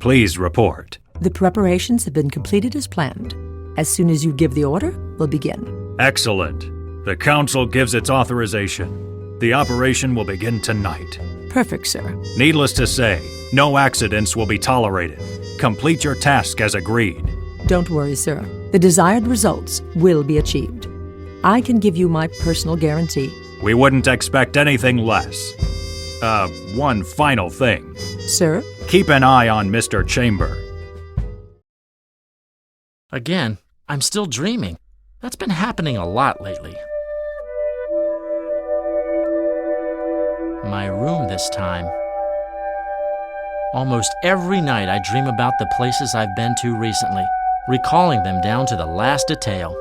Please report. The preparations have been completed as planned. As soon as you give the order, we'll begin. Excellent. The Council gives its authorization. The operation will begin tonight. Perfect, sir. Needless to say, no accidents will be tolerated. Complete your task as agreed. Don't worry, sir. The desired results will be achieved. I can give you my personal guarantee. We wouldn't expect anything less. One final thing. Sir? Keep an eye on Mr. Chamber. Again, I'm still dreaming. That's been happening a lot lately. My room this time. Almost every night I dream about the places I've been to recently, recalling them down to the last detail.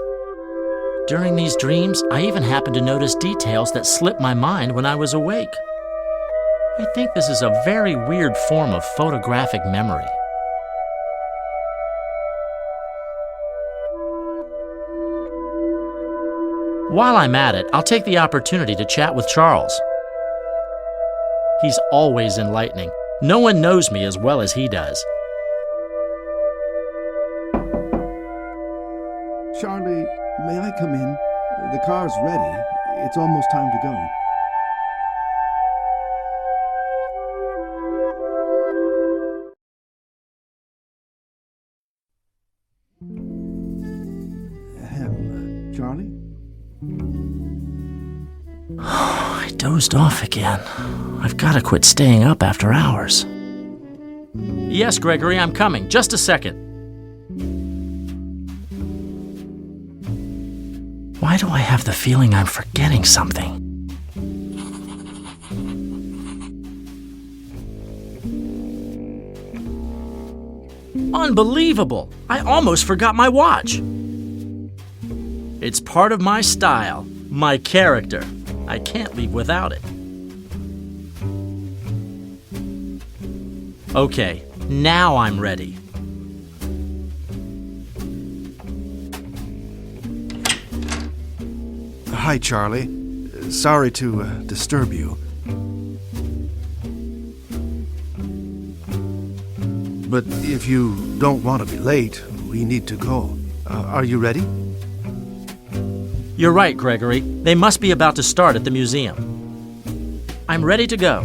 During these dreams, I even happen to notice details that slipped my mind when I was awake. I think this is a very weird form of photographic memory. While I'm at it, I'll take the opportunity to chat with Charles. He's always enlightening. No one knows me as well as he does. Charlie, may I come in? The car's ready. It's almost time to go. Charlie? I dozed off again. I've got to quit staying up after hours. Yes, Gregory, I'm coming. Just a second. Why do I have the feeling I'm forgetting something? Unbelievable! I almost forgot my watch. It's part of my style, my character. I can't leave without it. Okay, now I'm ready. Hi, Charlie. Sorry to disturb you. But if you don't want to be late, we need to go. Are you ready? You're right, Gregory. They must be about to start at the museum. I'm ready to go.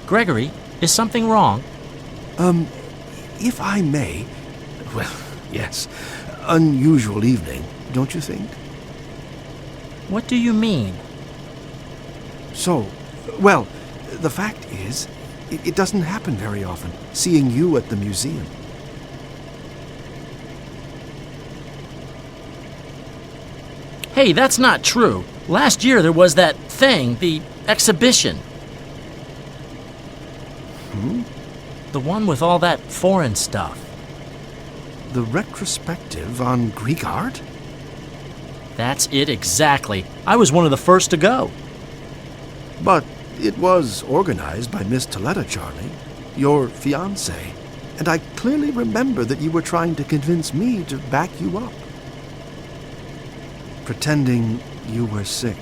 Gregory, is something wrong? If I may... Well, yes. Unusual evening, don't you think? What do you mean? So, well, the fact is, it doesn't happen very often, seeing you at the museum. Hey, that's not true. Last year there was that thing, the exhibition. The one with all that foreign stuff. The retrospective on Greek art? That's it exactly. I was one of the first to go. But it was organized by Miss Toletta, Charlie, your fiancée, and I clearly remember that you were trying to convince me to back you up. Pretending you were sick.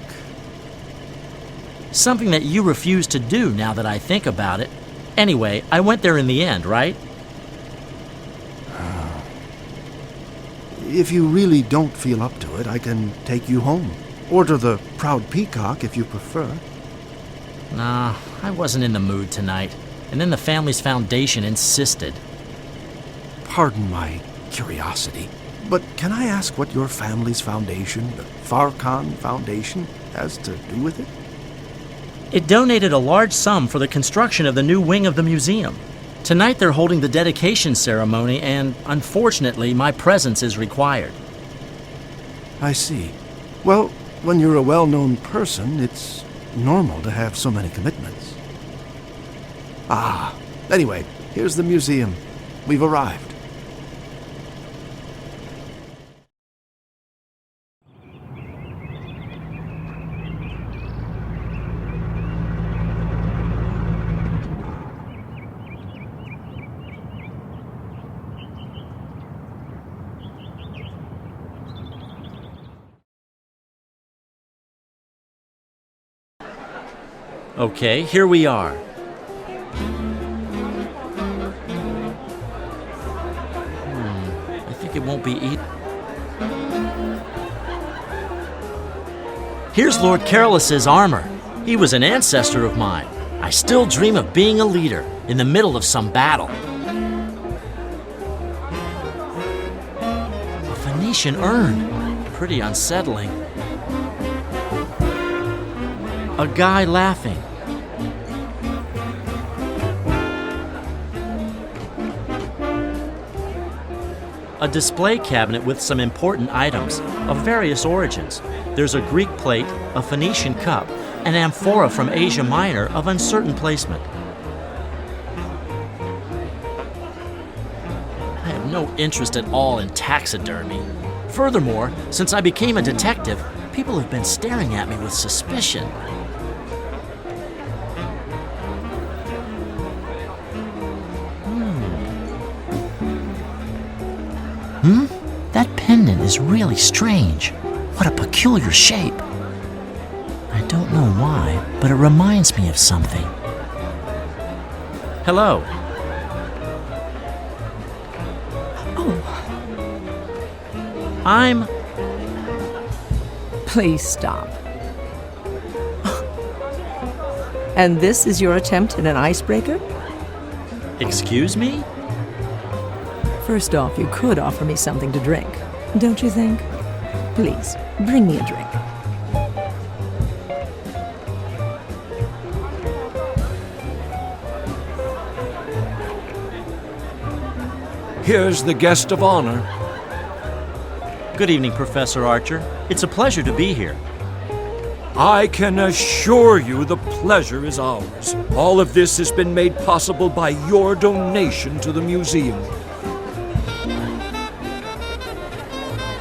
Something that you refused to do now that I think about it. Anyway, I went there in the end, right? If you really don't feel up to it, I can take you home. Order the Proud Peacock if you prefer. Nah, I wasn't in the mood tonight. And then the family's foundation insisted. Pardon my curiosity, but can I ask what your family's foundation, the Farkan Foundation, has to do with it? It donated a large sum for the construction of the new wing of the museum. Tonight they're holding the dedication ceremony, and unfortunately, my presence is required. I see. Well, when you're a well-known person, it's normal to have so many commitments. Anyway, here's the museum. We've arrived. Okay, here we are. I think it won't be easy. Here's Lord Careless's armor. He was an ancestor of mine. I still dream of being a leader in the middle of some battle. A Phoenician urn. Pretty unsettling. A guy laughing. A display cabinet with some important items of various origins. There's a Greek plate, a Phoenician cup, an amphora from Asia Minor of uncertain placement. I have no interest at all in taxidermy. Furthermore, since I became a detective, people have been staring at me with suspicion. That pendant is really strange. What a peculiar shape. I don't know why, but it reminds me of something. Hello. Oh, I'm... please stop. And this is your attempt at an icebreaker? Excuse me? First off, you could offer me something to drink, don't you think? Please, bring me a drink. Here's the guest of honor. Good evening, Professor Archer. It's a pleasure to be here. I can assure you the pleasure is ours. All of this has been made possible by your donation to the museum.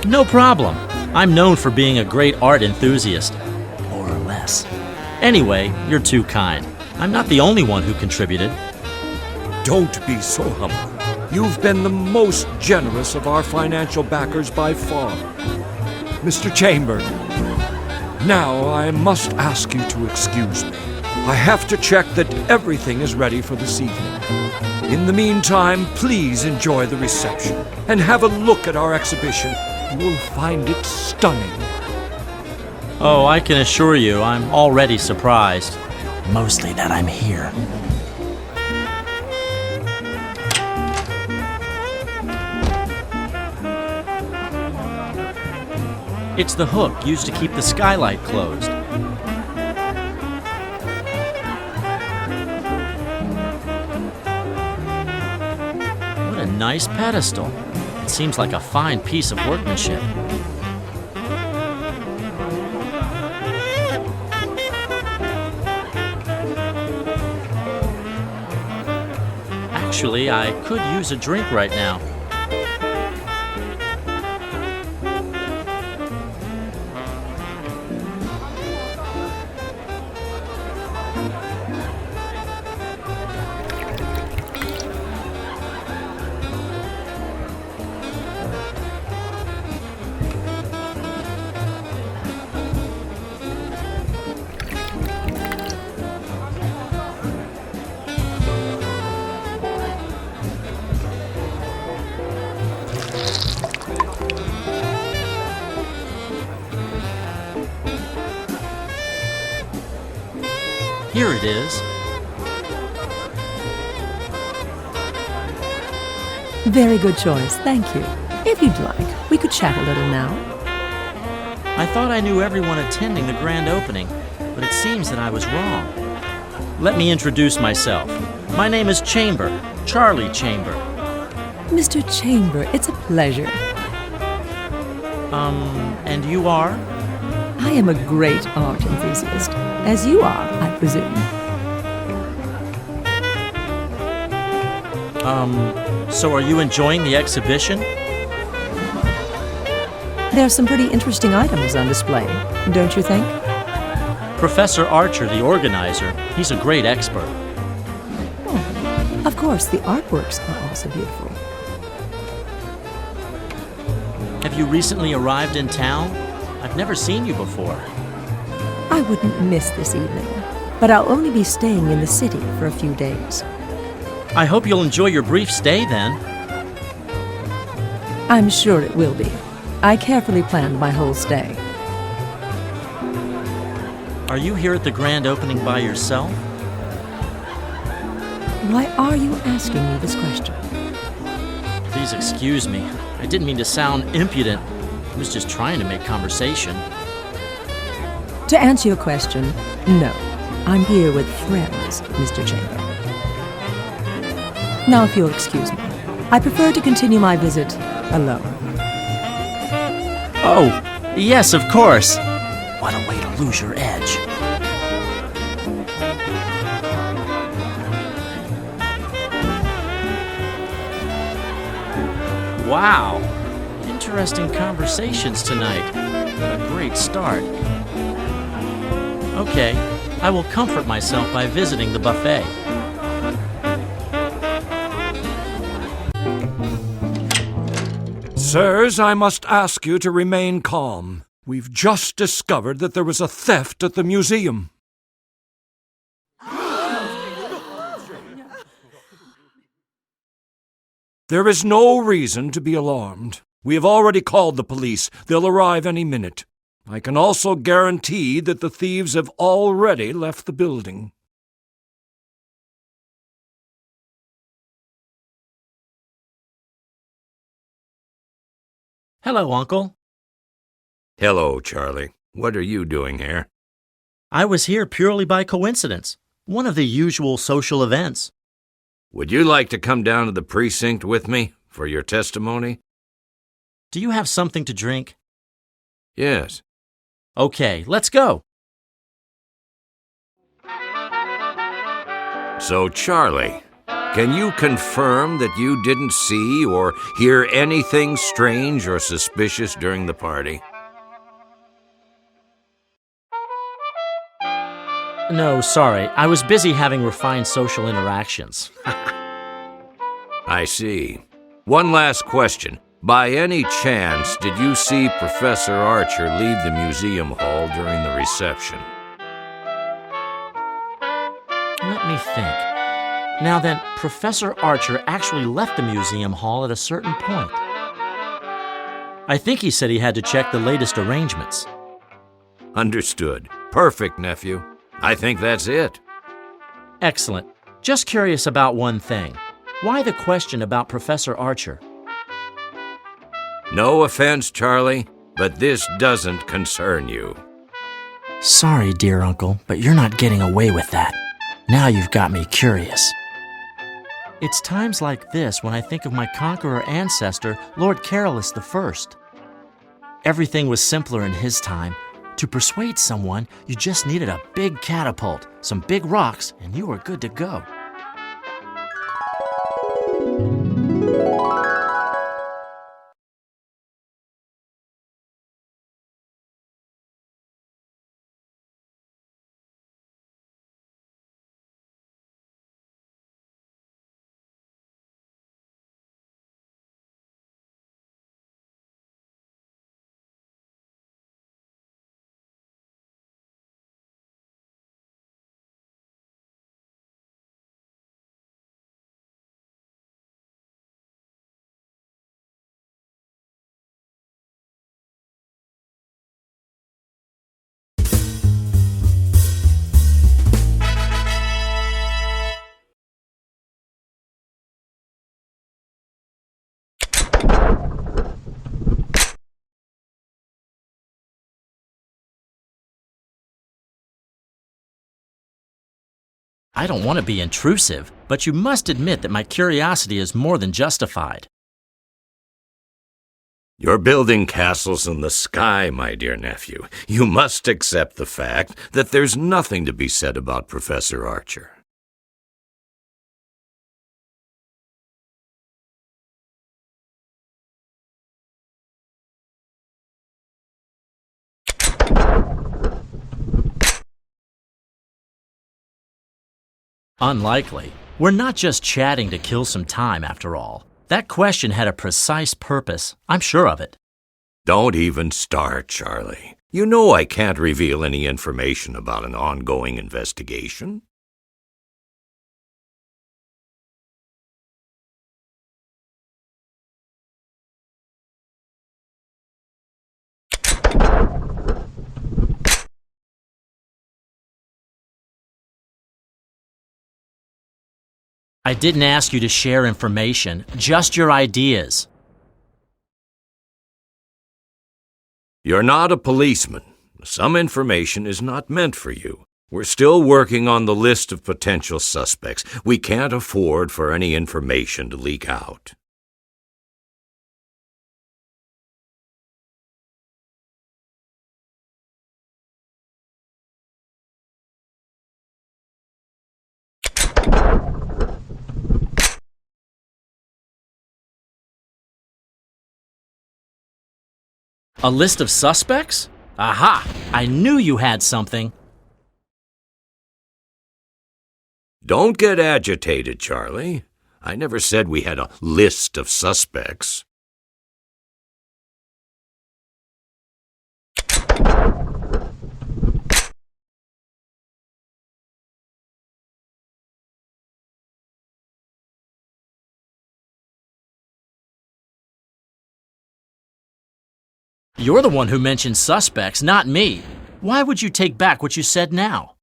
No problem. I'm known for being a great art enthusiast. More or less. Anyway, you're too kind. I'm not the only one who contributed. Don't be so humble. You've been the most generous of our financial backers by far. Mr. Chamber, now I must ask you to excuse me. I have to check that everything is ready for this evening. In the meantime, please enjoy the reception and have a look at our exhibition. You will find it stunning. Oh, I can assure you, I'm already surprised. Mostly that I'm here. It's the hook used to keep the skylight closed. What a nice pedestal. It seems like a fine piece of workmanship. Actually, I could use a drink right now. Here it is. Very good choice, thank you. If you'd like, we could chat a little now. I thought I knew everyone attending the grand opening, but it seems that I was wrong. Let me introduce myself. My name is Chamber, Charlie Chamber. Mr. Chamber, it's a pleasure. And you are? I am a great art enthusiast, as you are, I presume. So are you enjoying the exhibition? There are some pretty interesting items on display, don't you think? Professor Archer, the organizer, he's a great expert. Oh, of course, the artworks are also beautiful. Have you recently arrived in town? I've never seen you before. I wouldn't miss this evening. but I'll only be staying in the city for a few days. I hope you'll enjoy your brief stay then. I'm sure it will be. I carefully planned my whole stay. Are you here at the grand opening by yourself? Why are you asking me this question? Please excuse me. I didn't mean to sound impudent. I was just trying to make conversation. To answer your question, no. I'm here with friends, Mr. Chamber. Now, if you'll excuse me, I prefer to continue my visit alone. Oh, yes, of course. What a way to lose your edge. Wow. Interesting conversations tonight. A great start. Okay, I will comfort myself by visiting the buffet. Sirs, I must ask you to remain calm. We've just discovered that there was a theft at the museum. There is no reason to be alarmed. We have already called the police. They'll arrive any minute. I can also guarantee that the thieves have already left the building. Hello, Uncle. Hello, Charlie. What are you doing here? I was here purely by coincidence. One of the usual social events. Would you like to come down to the precinct with me for your testimony? Do you have something to drink? Yes. Okay, let's go. So, Charlie, can you confirm that you didn't see or hear anything strange or suspicious during the party? No, sorry. I was busy having refined social interactions. I see. One last question. By any chance, did you see Professor Archer leave the museum hall during the reception? Let me think. Now then, Professor Archer actually left the museum hall at a certain point. I think he said he had to check the latest arrangements. Understood. Perfect, nephew. I think that's it. Excellent. Just curious about one thing. Why the question about Professor Archer? No offense, Charlie, but this doesn't concern you. Sorry, dear uncle, but you're not getting away with that. Now you've got me curious. It's times like this when I think of my conqueror ancestor, Lord Carolus I. Everything was simpler in his time. To persuade someone, you just needed a big catapult, some big rocks, and you were good to go. I don't want to be intrusive, but you must admit that my curiosity is more than justified. You're building castles in the sky, my dear nephew. You must accept the fact that there's nothing to be said about Professor Archer. Unlikely. We're not just chatting to kill some time, after all. That question had a precise purpose. I'm sure of it. Don't even start, Charlie. You know I can't reveal any information about an ongoing investigation. I didn't ask you to share information, just your ideas. You're not a policeman. Some information is not meant for you. We're still working on the list of potential suspects. We can't afford for any information to leak out. A list of suspects? Aha! I knew you had something. Don't get agitated, Charlie. I never said we had a list of suspects. You're the one who mentioned suspects, not me. Why would you take back what you said now?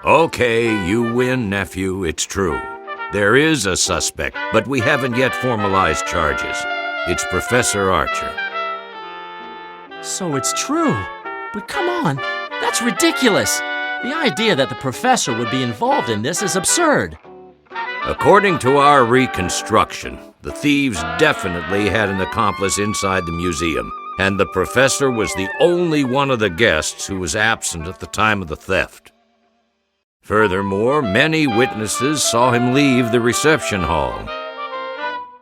Okay, you win, nephew. It's true. There is a suspect, but we haven't yet formalized charges. It's Professor Archer. So it's true. But come on, that's ridiculous. The idea that the professor would be involved in this is absurd. According to our reconstruction, the thieves definitely had an accomplice inside the museum, and the professor was the only one of the guests who was absent at the time of the theft. Furthermore, many witnesses saw him leave the reception hall.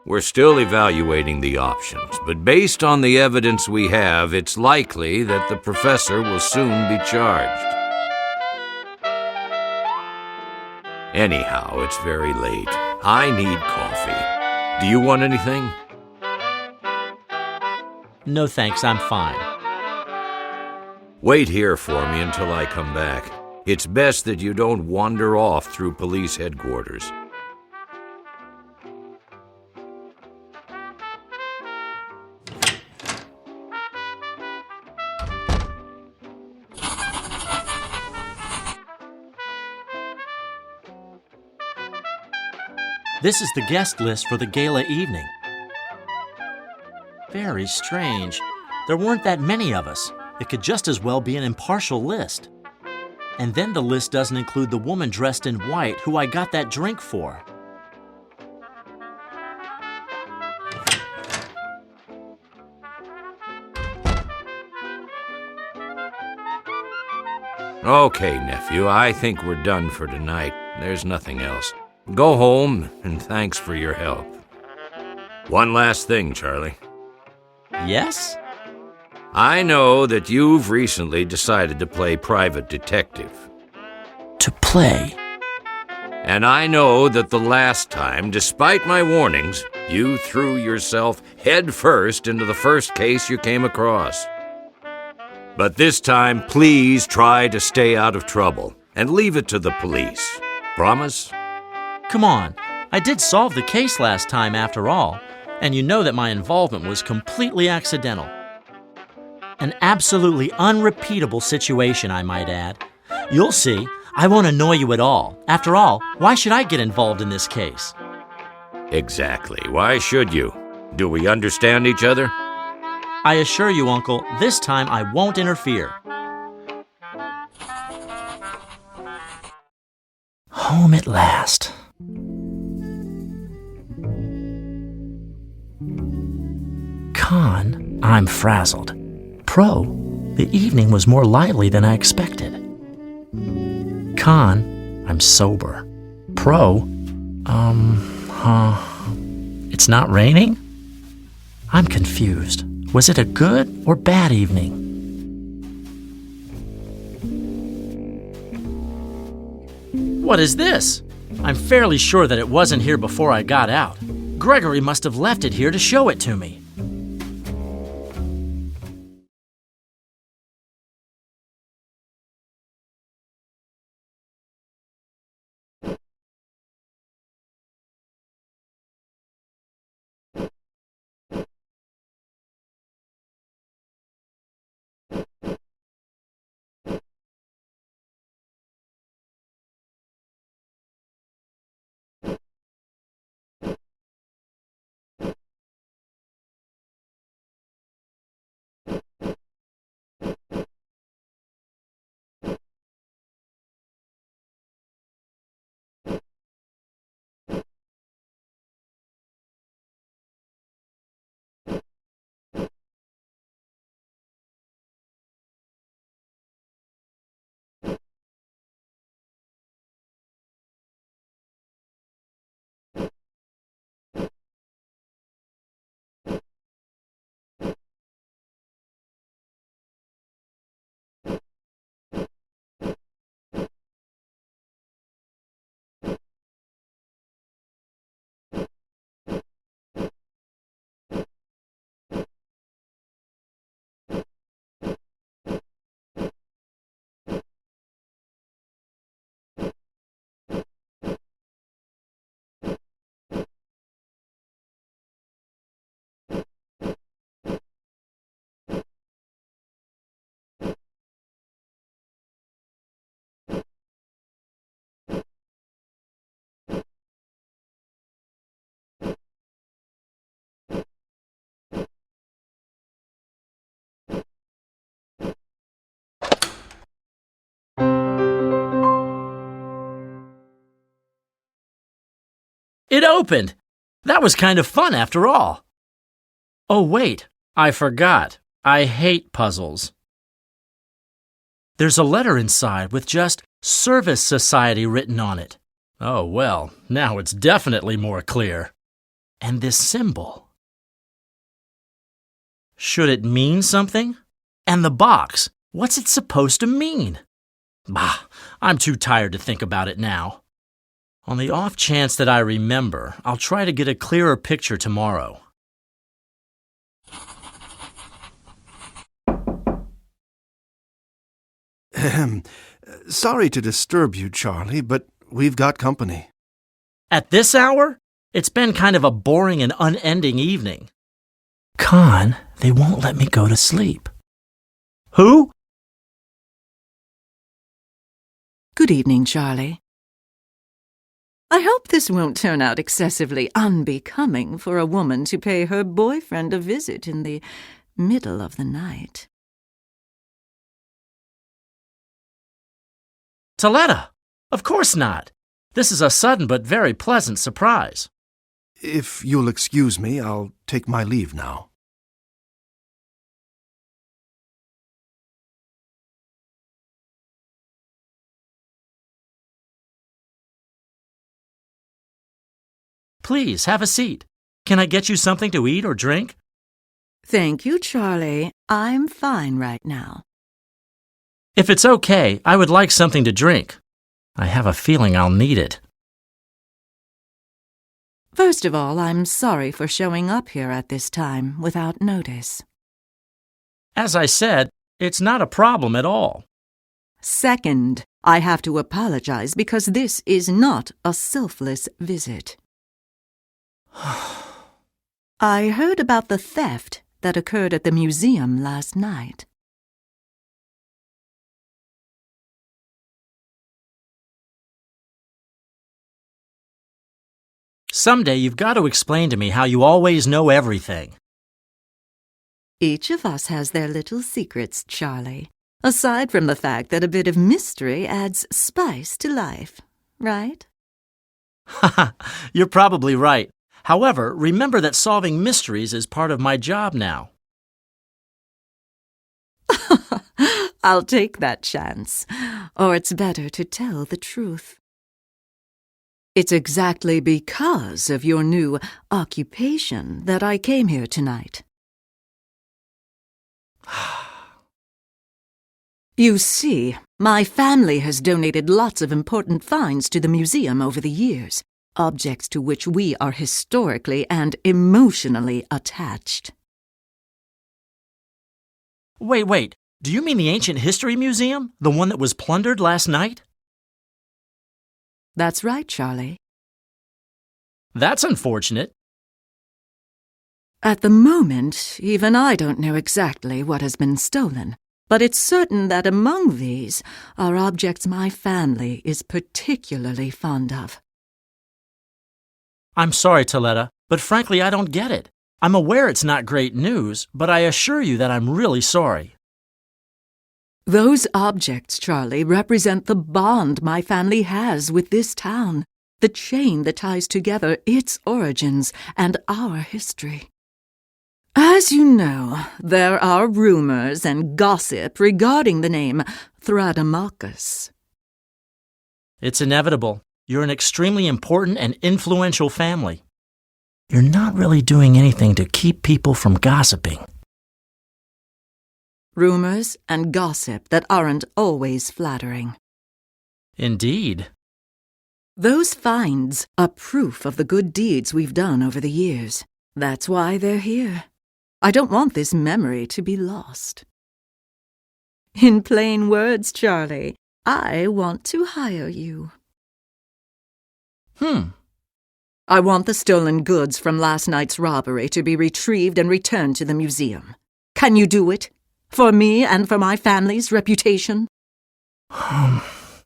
We're still evaluating the options, but based on the evidence we have, it's likely that the professor will soon be charged. Anyhow, it's very late. I need coffee. Do you want anything? No thanks, I'm fine. Wait here for me until I come back. It's best that you don't wander off through police headquarters. This is the guest list for the gala evening. Very strange. There weren't that many of us. It could just as well be an impartial list. And then the list doesn't include the woman dressed in white who I got that drink for. Okay, nephew, I think we're done for tonight. There's nothing else. Go home, and thanks for your help. One last thing, Charlie. Yes? I know that you've recently decided to play private detective. To play? And I know that the last time, despite my warnings, you threw yourself head first into the first case you came across. But this time, please try to stay out of trouble and leave it to the police. Promise? Come on, I did solve the case last time after all, and you know that my involvement was completely accidental. An absolutely unrepeatable situation, I might add. You'll see, I won't annoy you at all. After all, why should I get involved in this case? Exactly. Why should you? Do we understand each other? I assure you, Uncle, this time I won't interfere. Home at last. Con, I'm frazzled. Pro, the evening was more lively than I expected. Con, I'm sober. Pro, it's not raining? I'm confused. Was it a good or bad evening? What is this? I'm fairly sure that it wasn't here before I got out. Gregory must have left it here to show it to me. It opened! That was kind of fun after all. Oh, wait, I forgot. I hate puzzles. There's a letter inside with just Service Society written on it. Oh, well, now it's definitely more clear. And this symbol. Should it mean something? And the box, what's it supposed to mean? Bah, I'm too tired to think about it now. On the off chance that I remember, I'll try to get a clearer picture tomorrow. Sorry to disturb you, Charlie, but we've got company. At this hour? It's been kind of a boring and unending evening. Con, they won't let me go to sleep. Who? Good evening, Charlie. I hope this won't turn out excessively unbecoming for a woman to pay her boyfriend a visit in the middle of the night. Taletta! Of course not. This is a sudden but very pleasant surprise. If you'll excuse me, I'll take my leave now. Please, have a seat. Can I get you something to eat or drink? Thank you, Charlie. I'm fine right now. If it's okay, I would like something to drink. I have a feeling I'll need it. First of all, I'm sorry for showing up here at this time without notice. As I said, it's not a problem at all. Second, I have to apologize because this is not a selfless visit. I heard about the theft that occurred at the museum last night. Someday you've got to explain to me how you always know everything. Each of us has their little secrets, Charlie. Aside from the fact that a bit of mystery adds spice to life, right? Haha, you're probably right. However, remember that solving mysteries is part of my job now. I'll take that chance. Or it's better to tell the truth. It's exactly because of your new occupation that I came here tonight. You see, my family has donated lots of important finds to the museum over the years, objects to which we are historically and emotionally attached. Wait. Do you mean the Ancient History Museum? The one that was plundered last night? That's right, Charlie. That's unfortunate. At the moment, even I don't know exactly what has been stolen, but it's certain that among these are objects my family is particularly fond of. I'm sorry, Taletta, but frankly, I don't get it. I'm aware it's not great news, but I assure you that I'm really sorry. Those objects, Charlie, represent the bond my family has with this town, the chain that ties together its origins and our history. As you know, there are rumors and gossip regarding the name Thradomachus. It's inevitable. You're an extremely important and influential family. You're not really doing anything to keep people from gossiping. Rumors and gossip that aren't always flattering. Indeed. Those finds are proof of the good deeds we've done over the years. That's why they're here. I don't want this memory to be lost. In plain words, Charlie, I want to hire you. I want the stolen goods from last night's robbery to be retrieved and returned to the museum. Can you do it? For me and for my family's reputation?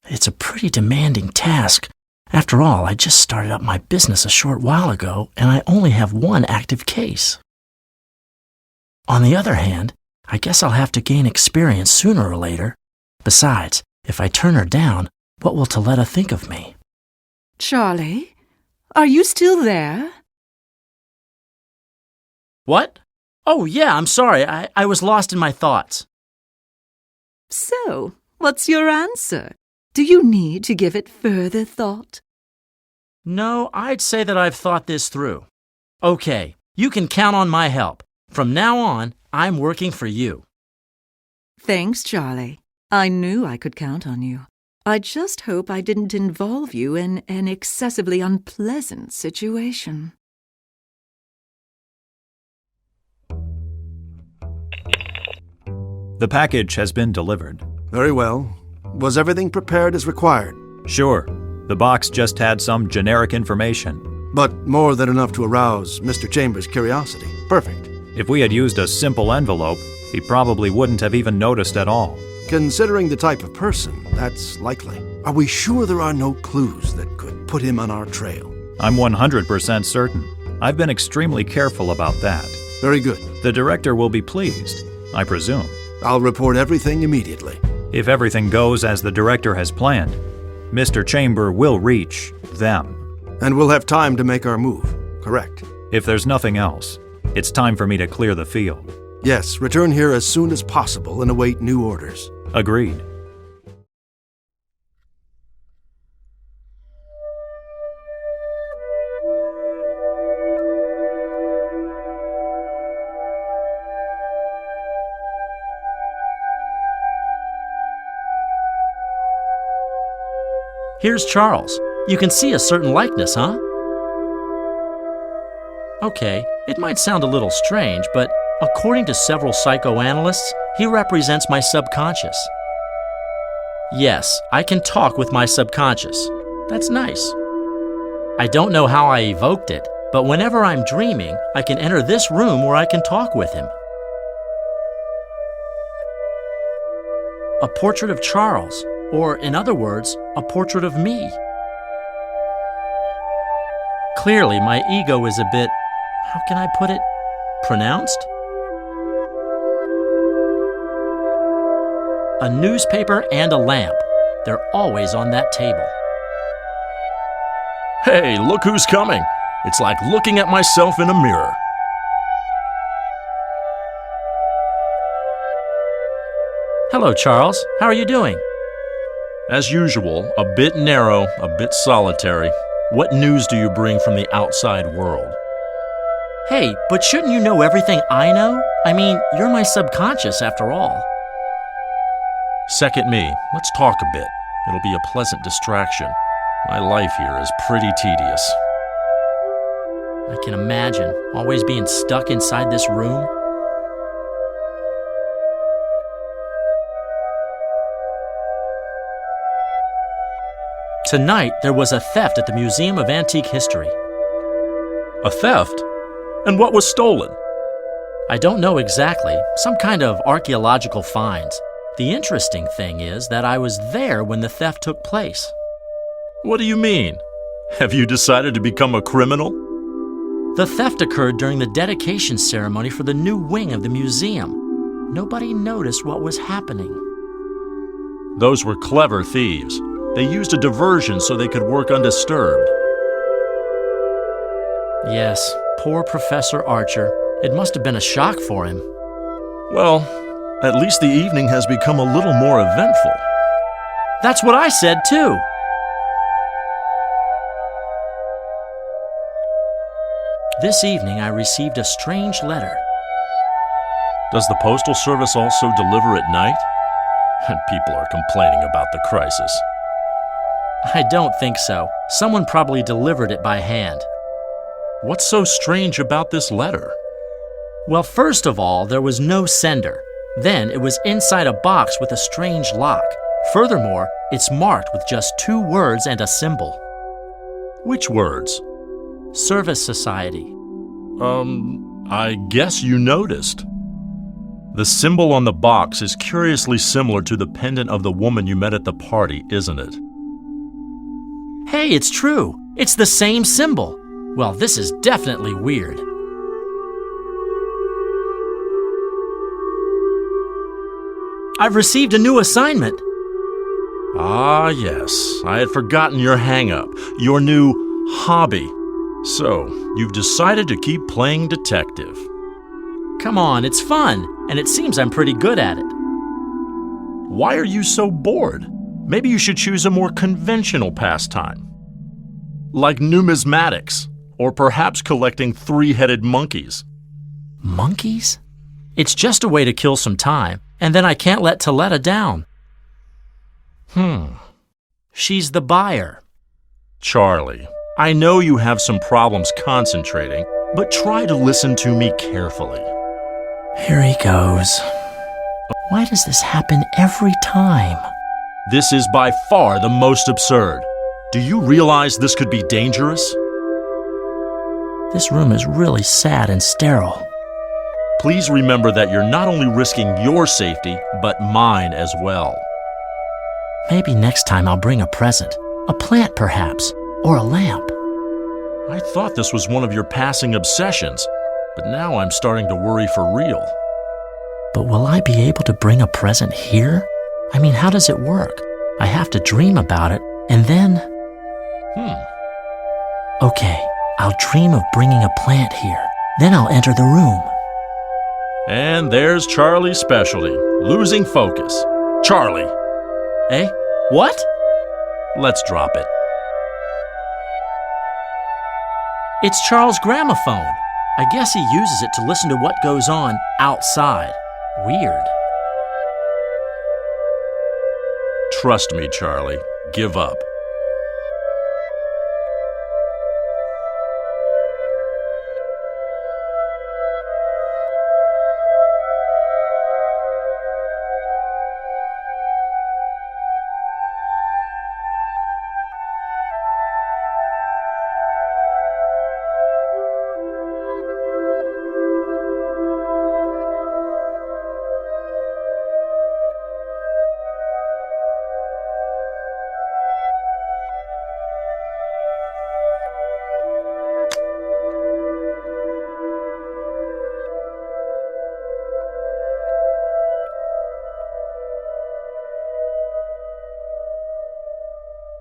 It's a pretty demanding task. After all, I just started up my business a short while ago, and I only have one active case. On the other hand, I guess I'll have to gain experience sooner or later. Besides, if I turn her down, what will Taletta think of me? Charlie, are you still there? What? Oh, yeah, I'm sorry. I was lost in my thoughts. So, what's your answer? Do you need to give it further thought? No, I'd say that I've thought this through. Okay, you can count on my help. From now on, I'm working for you. Thanks, Charlie. I knew I could count on you. I just hope I didn't involve you in an excessively unpleasant situation. The package has been delivered. Very well. Was everything prepared as required? Sure, the box just had some generic information. But more than enough to arouse Mr. Chambers' curiosity. Perfect. If we had used a simple envelope, he probably wouldn't have even noticed at all. Considering the type of person, that's likely. Are we sure there are no clues that could put him on our trail? I'm 100% certain. I've been extremely careful about that. Very good. The director will be pleased, I presume. I'll report everything immediately. If everything goes as the director has planned, Mr. Chamber will reach them. And we'll have time to make our move, correct? If there's nothing else, it's time for me to clear the field. Yes, return here as soon as possible and await new orders. Agreed. Here's Charles. You can see a certain likeness, huh? Okay, it might sound a little strange, but according to several psychoanalysts, he represents my subconscious. Yes, I can talk with my subconscious. That's nice. I don't know how I evoked it, but whenever I'm dreaming, I can enter this room where I can talk with him. A portrait of Charles, or in other words, a portrait of me. Clearly, my ego is a bit, how can I put it, pronounced? A newspaper and a lamp. They're always on that table. Hey, look who's coming. It's like looking at myself in a mirror. Hello, Charles. How are you doing? As usual, a bit narrow, a bit solitary. What news do you bring from the outside world? Hey, but shouldn't you know everything I know? I mean, you're my subconscious after all. Second me. Let's talk a bit. It'll be a pleasant distraction. My life here is pretty tedious. I can imagine always being stuck inside this room. Tonight, there was a theft at the Museum of Antique History. A theft? And what was stolen? I don't know exactly. Some kind of archaeological finds. The interesting thing is that I was there when the theft took place. What do you mean? Have you decided to become a criminal? The theft occurred during the dedication ceremony for the new wing of the museum. Nobody noticed what was happening. Those were clever thieves. They used a diversion so they could work undisturbed. Yes, poor Professor Archer. It must have been a shock for him. Well, at least the evening has become a little more eventful. That's what I said, too. This evening, I received a strange letter. Does the Postal Service also deliver at night? And people are complaining about the crisis. I don't think so. Someone probably delivered it by hand. What's so strange about this letter? Well, first of all, there was no sender. Then it was inside a box with a strange lock. Furthermore, it's marked with just 2 words and a symbol. Which words? Service Society. I guess you noticed. The symbol on the box is curiously similar to the pendant of the woman you met at the party, isn't it? Hey, it's true. It's the same symbol. Well, this is definitely weird. I've received a new assignment. Ah, yes. I had forgotten your hang-up, your new hobby. So, you've decided to keep playing detective. Come on, it's fun, and it seems I'm pretty good at it. Why are you so bored? Maybe you should choose a more conventional pastime. Like numismatics, or perhaps collecting 3-headed monkeys. Monkeys? It's just a way to kill some time, and then I can't let Taletta down. She's the buyer. Charlie, I know you have some problems concentrating, but try to listen to me carefully. Here he goes. Why does this happen every time? This is by far the most absurd. Do you realize this could be dangerous? This room is really sad and sterile. Please remember that you're not only risking your safety, but mine as well. Maybe next time I'll bring a present. A plant, perhaps, or a lamp. I thought this was one of your passing obsessions, but now I'm starting to worry for real. But will I be able to bring a present here? I mean, how does it work? I have to dream about it, and then... Okay, I'll dream of bringing a plant here. Then I'll enter the room. And there's Charlie's specialty, losing focus. Charlie! Eh? What? Let's drop it. It's Charles' gramophone. I guess he uses it to listen to what goes on outside. Weird. Trust me, Charlie. Give up.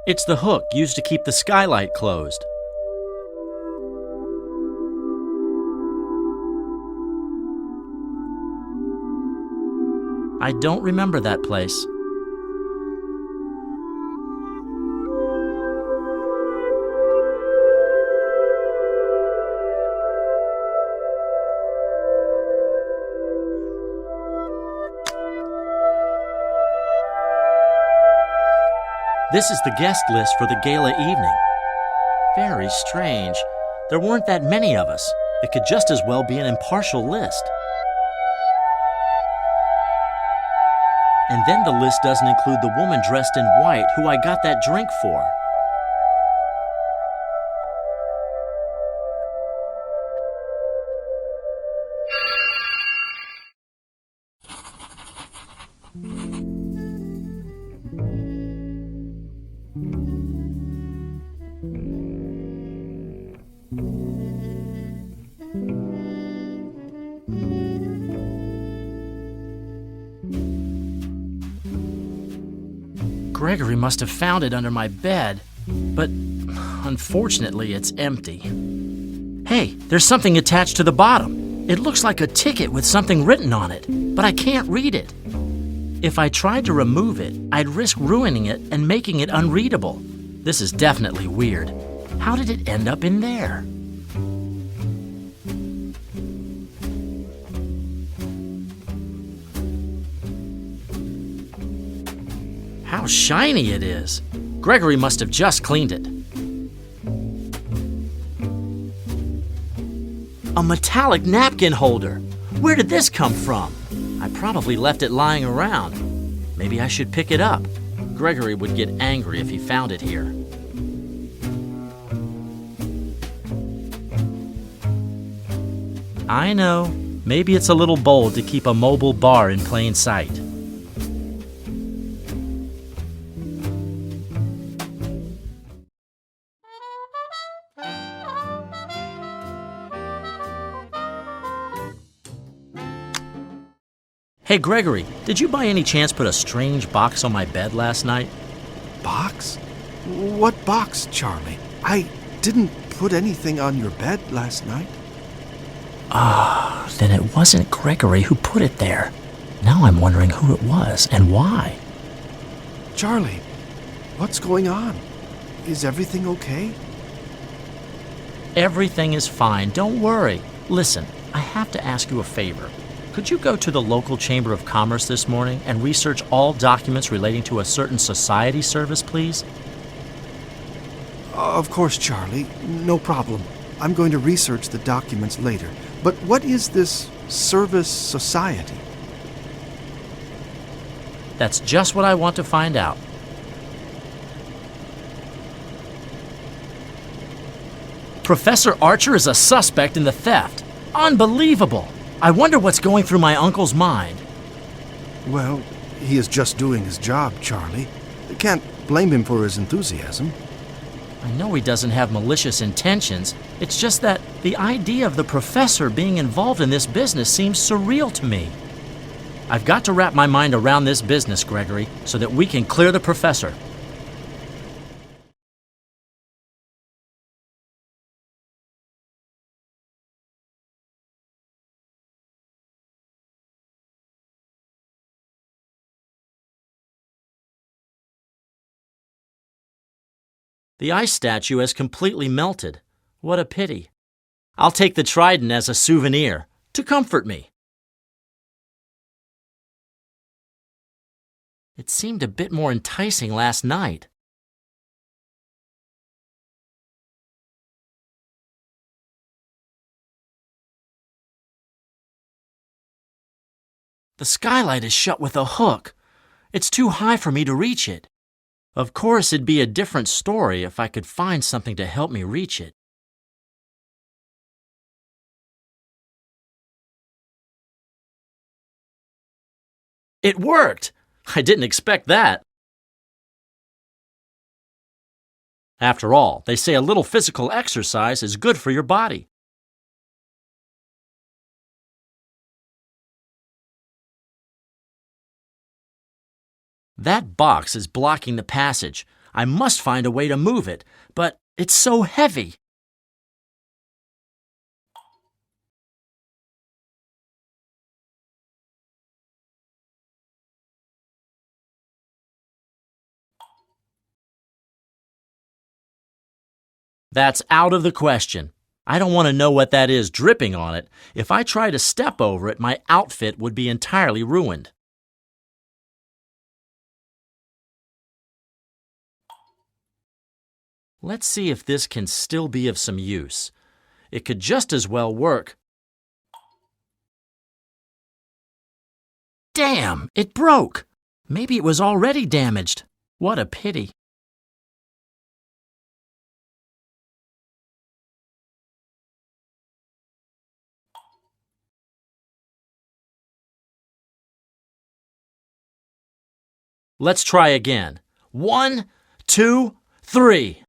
It's the hook used to keep the skylight closed. I don't remember that place. This is the guest list for the gala evening. Very strange. There weren't that many of us. It could just as well be an impartial list. And then the list doesn't include the woman dressed in white who I got that drink for. Gregory must have found it under my bed, but unfortunately it's empty. Hey, there's something attached to the bottom. It looks like a ticket with something written on it, but I can't read it. If I tried to remove it, I'd risk ruining it and making it unreadable. This is definitely weird. How did it end up in there? How shiny it is! Gregory must have just cleaned it. A metallic napkin holder! Where did this come from? I probably left it lying around. Maybe I should pick it up. Gregory would get angry if he found it here. I know, maybe it's a little bold to keep a mobile bar in plain sight. Hey, Gregory, did you by any chance put a strange box on my bed last night? Box? What box, Charlie? I didn't put anything on your bed last night. Then it wasn't Gregory who put it there. Now I'm wondering who it was and why. Charlie, what's going on? Is everything okay? Everything is fine, don't worry. Listen, I have to ask you a favor. Could you go to the local Chamber of Commerce this morning and research all documents relating to a certain society service, please? Of course, Charlie. No problem. I'm going to research the documents later. But what is this service society? That's just what I want to find out. Professor Archer is a suspect in the theft. Unbelievable! I wonder what's going through my uncle's mind. Well, he is just doing his job, Charlie. Can't blame him for his enthusiasm. I know he doesn't have malicious intentions. It's just that the idea of the professor being involved in this business seems surreal to me. I've got to wrap my mind around this business, Gregory, so that we can clear the professor. The ice statue has completely melted. What a pity. I'll take the trident as a souvenir, to comfort me. It seemed a bit more enticing last night. The skylight is shut with a hook. It's too high for me to reach it. Of course, it'd be a different story if I could find something to help me reach it. It worked! I didn't expect that. After all, they say a little physical exercise is good for your body. That box is blocking the passage. I must find a way to move it, but it's so heavy. That's out of the question. I don't want to know what that is dripping on it. If I try to step over it, my outfit would be entirely ruined. Let's see if this can still be of some use. It could just as well work. Damn! It broke! Maybe it was already damaged. What a pity. Let's try again. 1, 2, 3.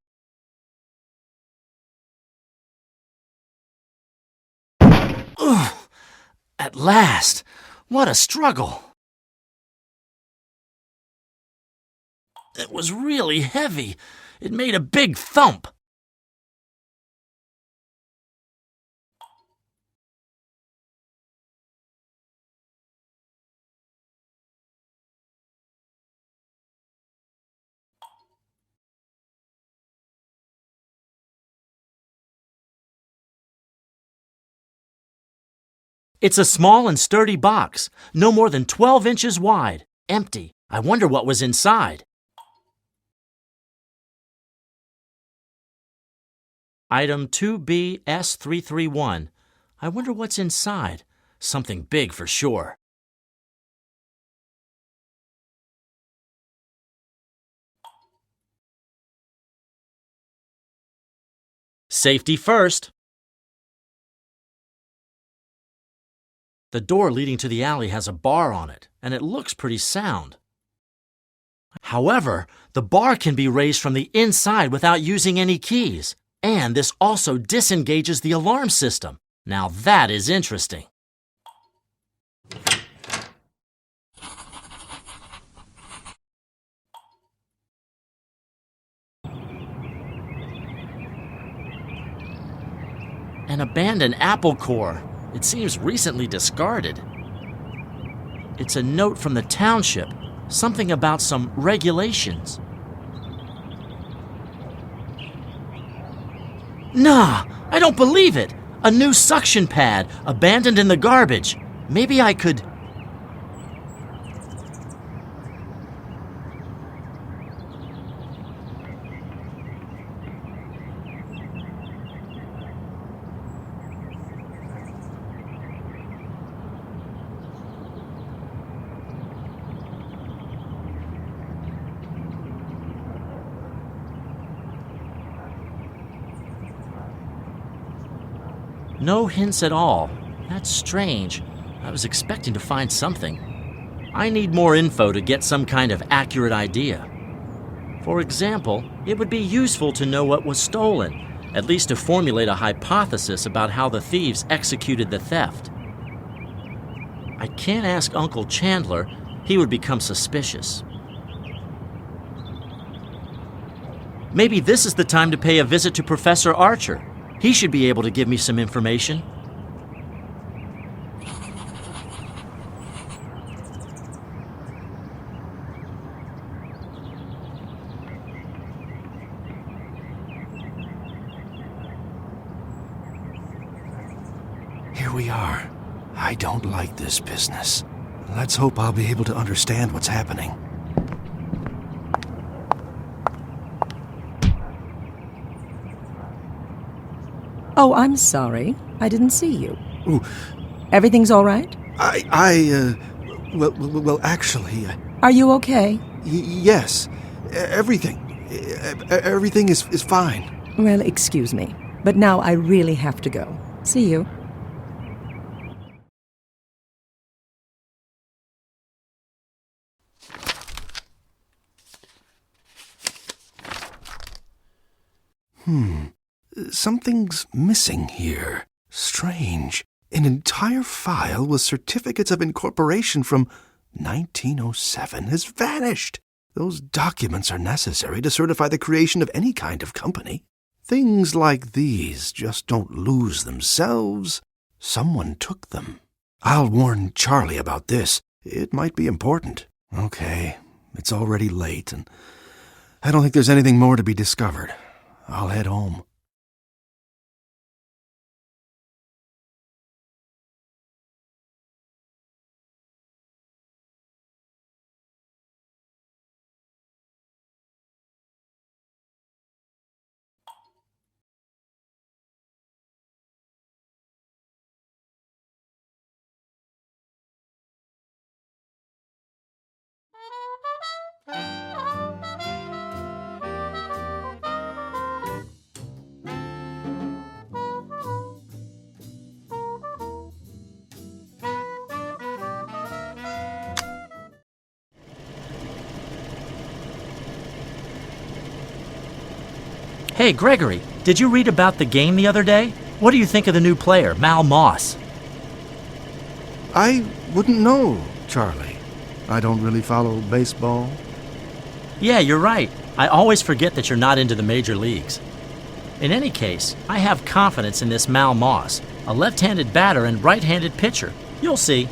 Ugh! At last! What a struggle! It was really heavy. It made a big thump. It's a small and sturdy box, no more than 12 inches wide, empty. I wonder what was inside. Item 2BS331. I wonder what's inside. Something big for sure. Safety first. The door leading to the alley has a bar on it, and it looks pretty sound. However, the bar can be raised from the inside without using any keys, and this also disengages the alarm system. Now that is interesting. An abandoned apple core. It seems recently discarded. It's a note from the township, something about some regulations. Nah, I don't believe it! A new suction pad, abandoned in the garbage. Maybe I could... No hints at all. That's strange. I was expecting to find something. I need more info to get some kind of accurate idea. For example, it would be useful to know what was stolen, at least to formulate a hypothesis about how the thieves executed the theft. I can't ask Uncle Chandler. He would become suspicious. Maybe this is the time to pay a visit to Professor Archer. He should be able to give me some information. Here we are. I don't like this business. Let's hope I'll be able to understand what's happening. Oh, I'm sorry. I didn't see you. Ooh, Everything's all right? well, actually, Are you okay? yes. Everything. Everything is fine. Well, excuse me, but now I really have to go. See you. Something's missing here. Strange. An entire file with certificates of incorporation from 1907 has vanished. Those documents are necessary to certify the creation of any kind of company. Things like these just don't lose themselves. Someone took them. I'll warn Charlie about this. It might be important. Okay, it's already late, and I don't think there's anything more to be discovered. I'll head home. Hey, Gregory, did you read about the game the other day? What do you think of the new player, Mal Moss? I wouldn't know, Charlie. I don't really follow baseball. Yeah, you're right. I always forget that you're not into the major leagues. In any case, I have confidence in this Mal Moss, a left-handed batter and right-handed pitcher. You'll see.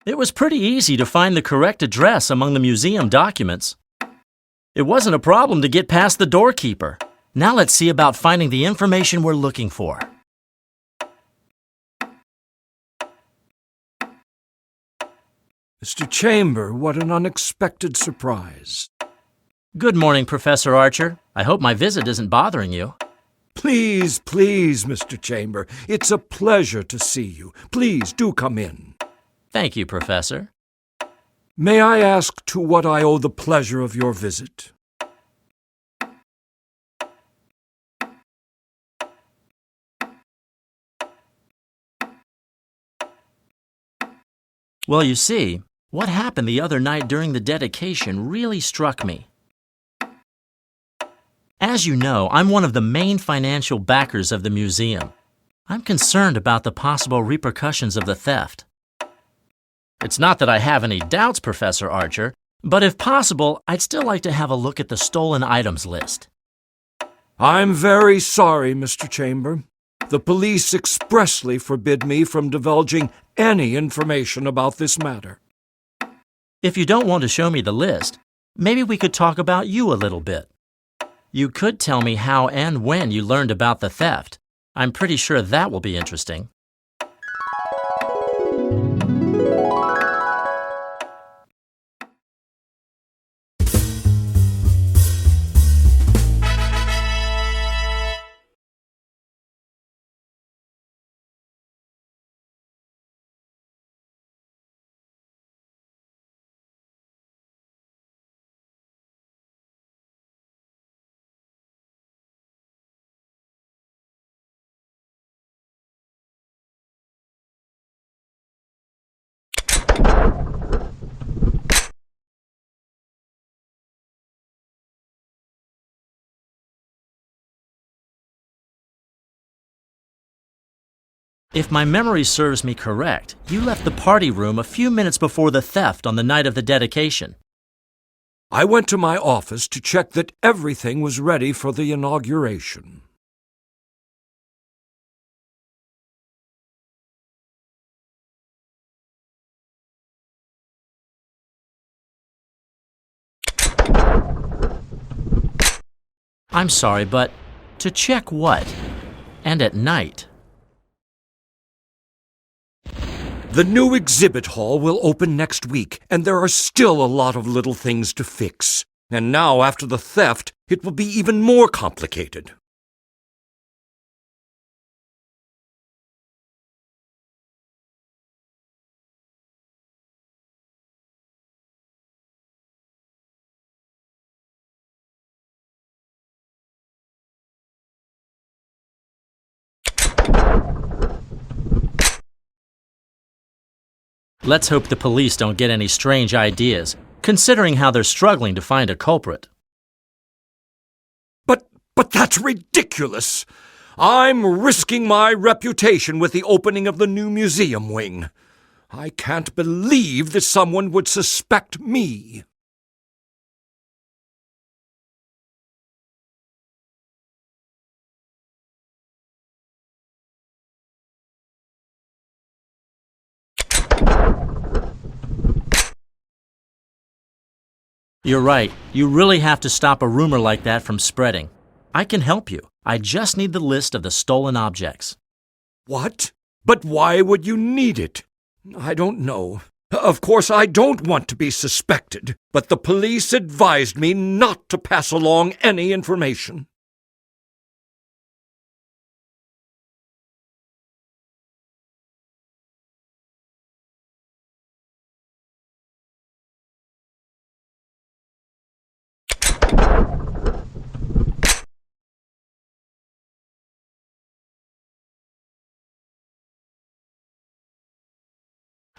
It was pretty easy to find the correct address among the museum documents. It wasn't a problem to get past the doorkeeper. Now let's see about finding the information we're looking for. Mr. Chamber, what an unexpected surprise. Good morning, Professor Archer. I hope my visit isn't bothering you. Please, please, Mr. Chamber. It's a pleasure to see you. Please do come in. Thank you, Professor. May I ask to what I owe the pleasure of your visit? Well, you see, what happened the other night during the dedication really struck me. As you know, I'm one of the main financial backers of the museum. I'm concerned about the possible repercussions of the theft. It's not that I have any doubts, Professor Archer, but if possible, I'd still like to have a look at the stolen items list. I'm very sorry, Mr. Chamber. The police expressly forbid me from divulging any information about this matter. If you don't want to show me the list, maybe we could talk about you a little bit. You could tell me how and when you learned about the theft. I'm pretty sure that will be interesting. If my memory serves me correct, you left the party room a few minutes before the theft on the night of the dedication. I went to my office to check that everything was ready for the inauguration. I'm sorry, but to check what? And at night? The new exhibit hall will open next week, and there are still a lot of little things to fix. And now, after the theft, it will be even more complicated. Let's hope the police don't get any strange ideas, considering how they're struggling to find a culprit. But that's ridiculous! I'm risking my reputation with the opening of the new museum wing. I can't believe that someone would suspect me. You're right. You really have to stop a rumor like that from spreading. I can help you. I just need the list of the stolen objects. What? But why would you need it? I don't know. Of course, I don't want to be suspected, but the police advised me not to pass along any information.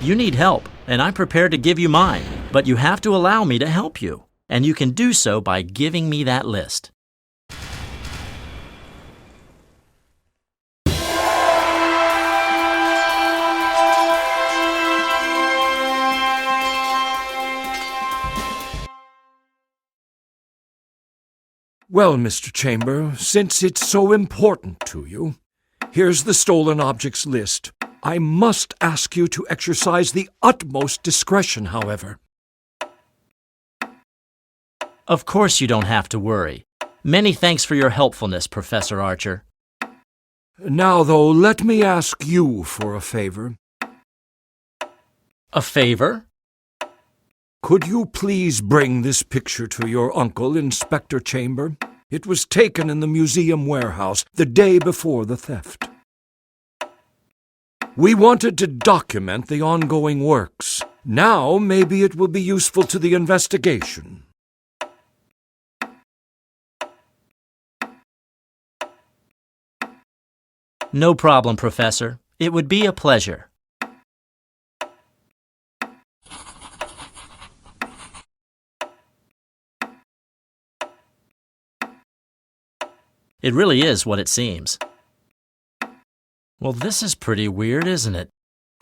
You need help, and I'm prepared to give you mine, but you have to allow me to help you. and you can do so by giving me that list. Well, Mr. Chamber, since it's so important to you, here's the stolen objects list. I must ask you to exercise the utmost discretion, however. Of course you don't have to worry. Many thanks for your helpfulness, Professor Archer. Now, though, let me ask you for a favor. A favor? Could you please bring this picture to your uncle, Inspector Chamber? It was taken in the museum warehouse the day before the theft. We wanted to document the ongoing works. Now maybe it will be useful to the investigation. No problem, Professor. It would be a pleasure. It really is what it seems. Well, this is pretty weird, isn't it?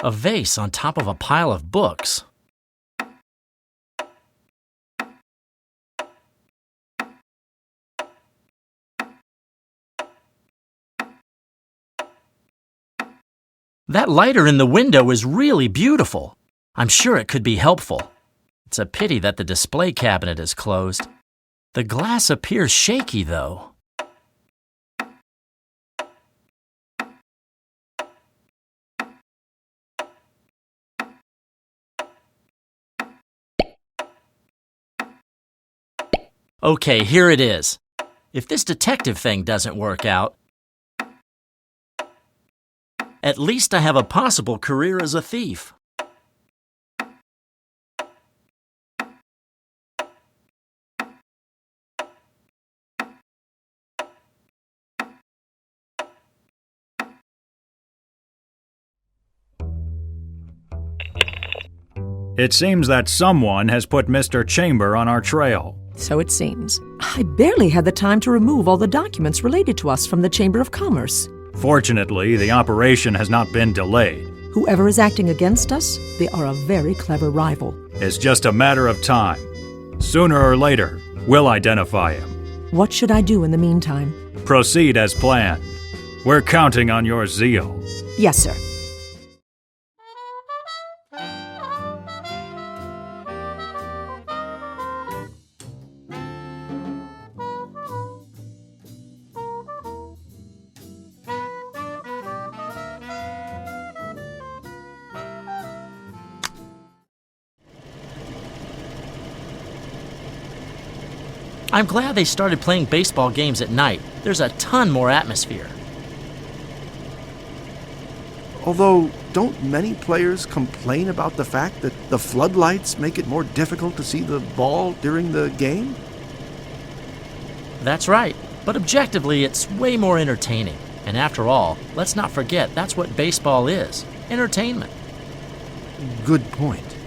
A vase on top of a pile of books. That lighter in the window is really beautiful. I'm sure it could be helpful. It's a pity that the display cabinet is closed. The glass appears shaky, though. Okay, here it is. If this detective thing doesn't work out, at least I have a possible career as a thief. It seems that someone has put Mr. Chamber on our trail. So it seems. I barely had the time to remove all the documents related to us from the Chamber of Commerce. Fortunately, the operation has not been delayed. Whoever is acting against us, they are a very clever rival. It's just a matter of time. Sooner or later, we'll identify him. What should I do in the meantime? Proceed as planned. We're counting on your zeal. Yes, sir. I'm glad they started playing baseball games at night. There's a ton more atmosphere. Although, don't many players complain about the fact that the floodlights make it more difficult to see the ball during the game? That's right. But objectively, it's way more entertaining. And after all, let's not forget that's what baseball is. Entertainment. Good point.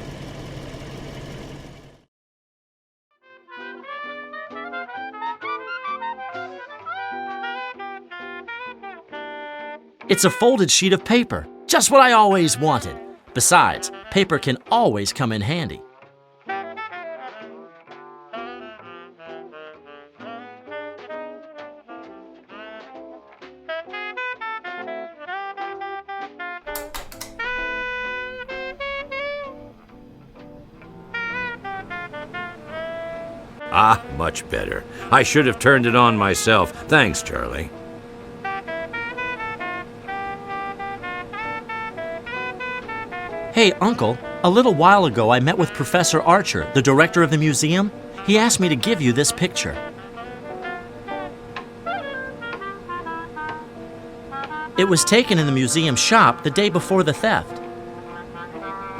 It's a folded sheet of paper. Just what I always wanted. Besides, paper can always come in handy. Ah, much better. I should have turned it on myself. Thanks, Charlie. Hey, Uncle, a little while ago I met with Professor Archer, the director of the museum. He asked me to give you this picture. It was taken in the museum shop the day before the theft.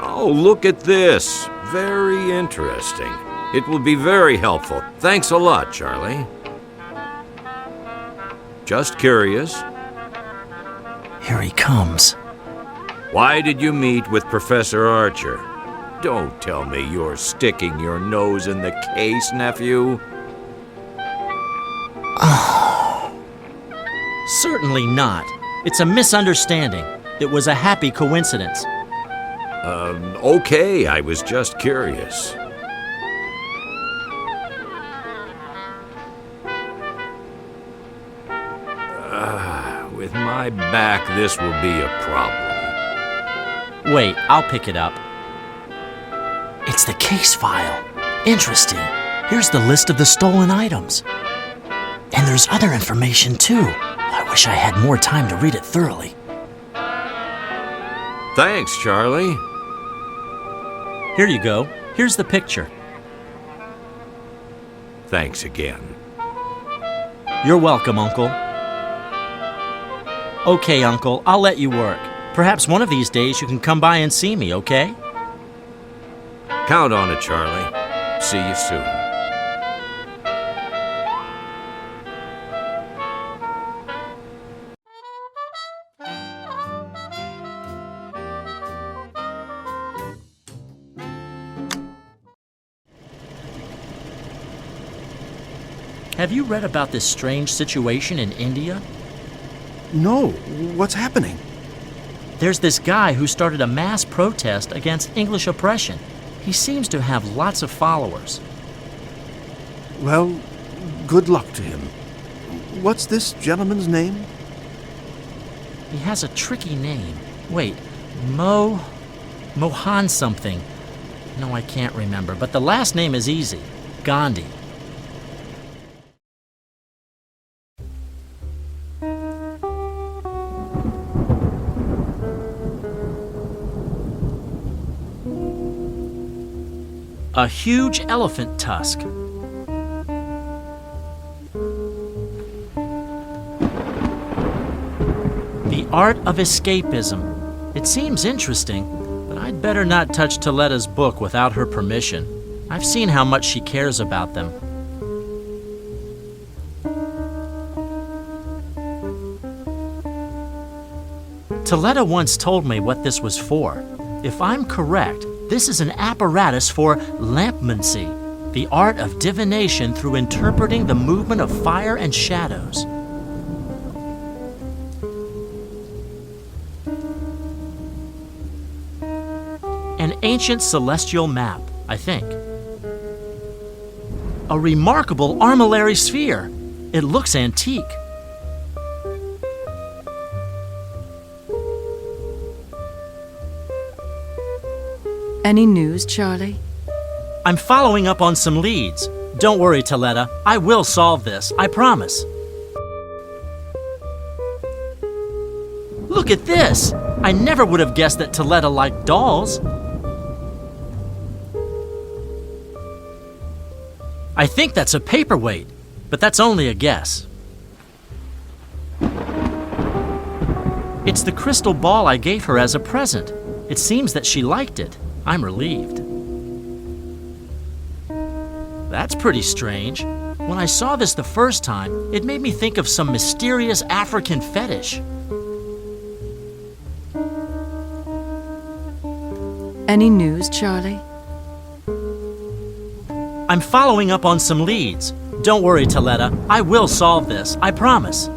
Oh, look at this. Very interesting. It will be very helpful. Thanks a lot, Charlie. Just curious. Here he comes. Why did you meet with Professor Archer? Don't tell me you're sticking your nose in the case, nephew. Certainly not. It's a misunderstanding. It was a happy coincidence. Okay, I was just curious. With my back, this will be a problem. Wait, I'll pick it up. It's the case file. Interesting. Here's the list of the stolen items. And there's other information, too. I wish I had more time to read it thoroughly. Thanks, Charlie. Here you go. Here's the picture. Thanks again. You're welcome, Uncle. Okay, Uncle, I'll let you work. Perhaps one of these days you can come by and see me, okay? Count on it, Charlie. See you soon. Have you read about this strange situation in India? No, what's happening? There's this guy who started a mass protest against English oppression. He seems to have lots of followers. Well, good luck to him. What's this gentleman's name? He has a tricky name. Wait, Mohan something. No, I can't remember, but the last name is easy. Gandhi. A huge elephant tusk. The art of escapism. It seems interesting, but I'd better not touch Toletta's book without her permission. I've seen how much she cares about them. Toletta once told me what this was for. If I'm correct, this is an apparatus for lampmancy, the art of divination through interpreting the movement of fire and shadows. An ancient celestial map, I think. A remarkable armillary sphere. It looks antique. Any news, Charlie? I'm following up on some leads. Don't worry, Toletta. I will solve this. I promise. Look at this! I never would have guessed that Toletta liked dolls. I think that's a paperweight, but that's only a guess. It's the crystal ball I gave her as a present. It seems that she liked it. I'm relieved. That's pretty strange. When I saw this the first time, it made me think of some mysterious African fetish. Any news, Charlie? I'm following up on some leads. Don't worry, Toletta. I will solve this. I promise.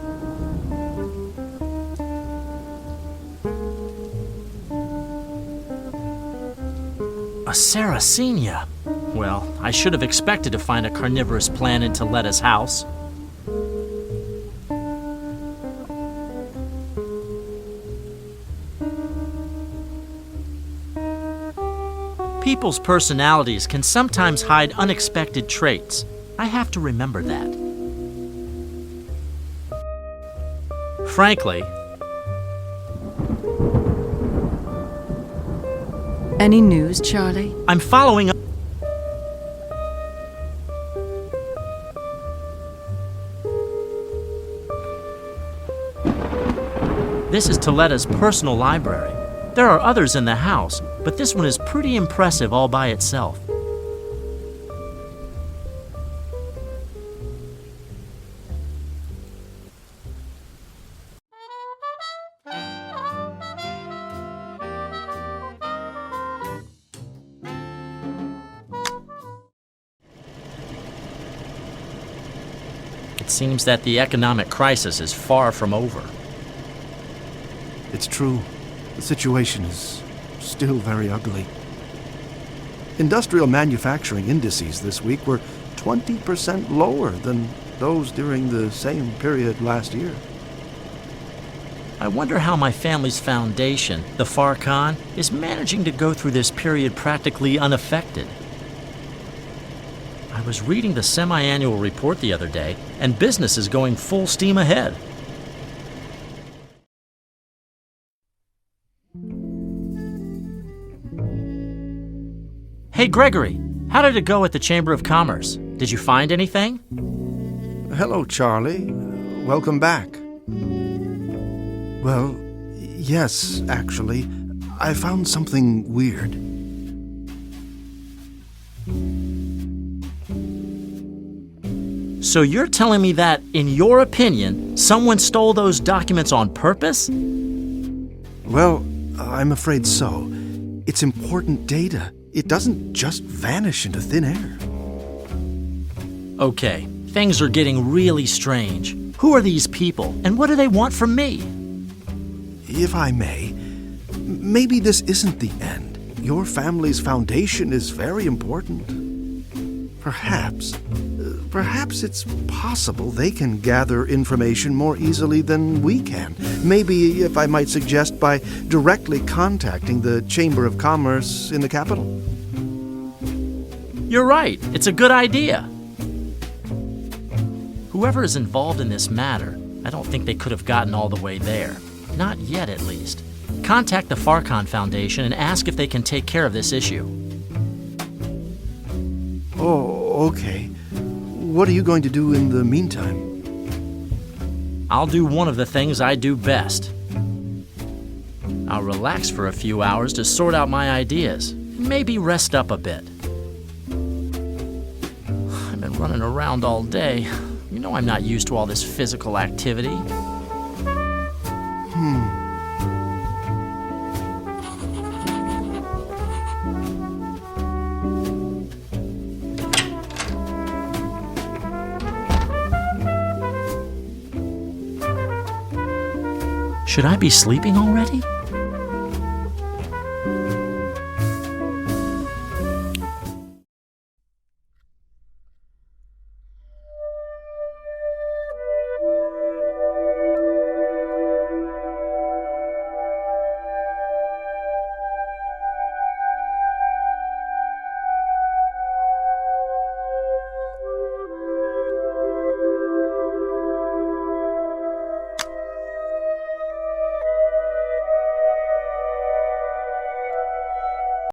A Sarracenia. Well, I should have expected to find a carnivorous plant in Toletta's house. People's personalities can sometimes hide unexpected traits. I have to remember that. Frankly, Any news, Charlie? I'm following up. This is Toletta's personal library. There are others in the house, but this one is pretty impressive all by itself. It seems that the economic crisis is far from over. It's true. The situation is still very ugly. Industrial manufacturing indices this week were 20% lower than those during the same period last year. I wonder how my family's foundation, the Farcon, is managing to go through this period practically unaffected. I was reading the semi-annual report the other day, and business is going full steam ahead. Hey, Gregory, how did it go at the Chamber of Commerce? Did you find anything? Hello, Charlie. Welcome back. Well, yes, actually. I found something weird. So you're telling me that, in your opinion, someone stole those documents on purpose? Well, I'm afraid so. It's important data. It doesn't just vanish into thin air. Okay, things are getting really strange. Who are these people, and what do they want from me? If I may, maybe this isn't the end. Your family's foundation is very important. Perhaps it's possible they can gather information more easily than we can. Maybe, if I might suggest, by directly contacting the Chamber of Commerce in the capital. You're right. It's a good idea. Whoever is involved in this matter, I don't think they could have gotten all the way there. Not yet, at least. Contact the Farcon Foundation and ask if they can take care of this issue. Oh, okay. What are you going to do in the meantime? I'll do one of the things I do best. I'll relax for a few hours to sort out my ideas. Maybe rest up a bit. I've been running around all day. You know I'm not used to all this physical activity. Should I be sleeping already?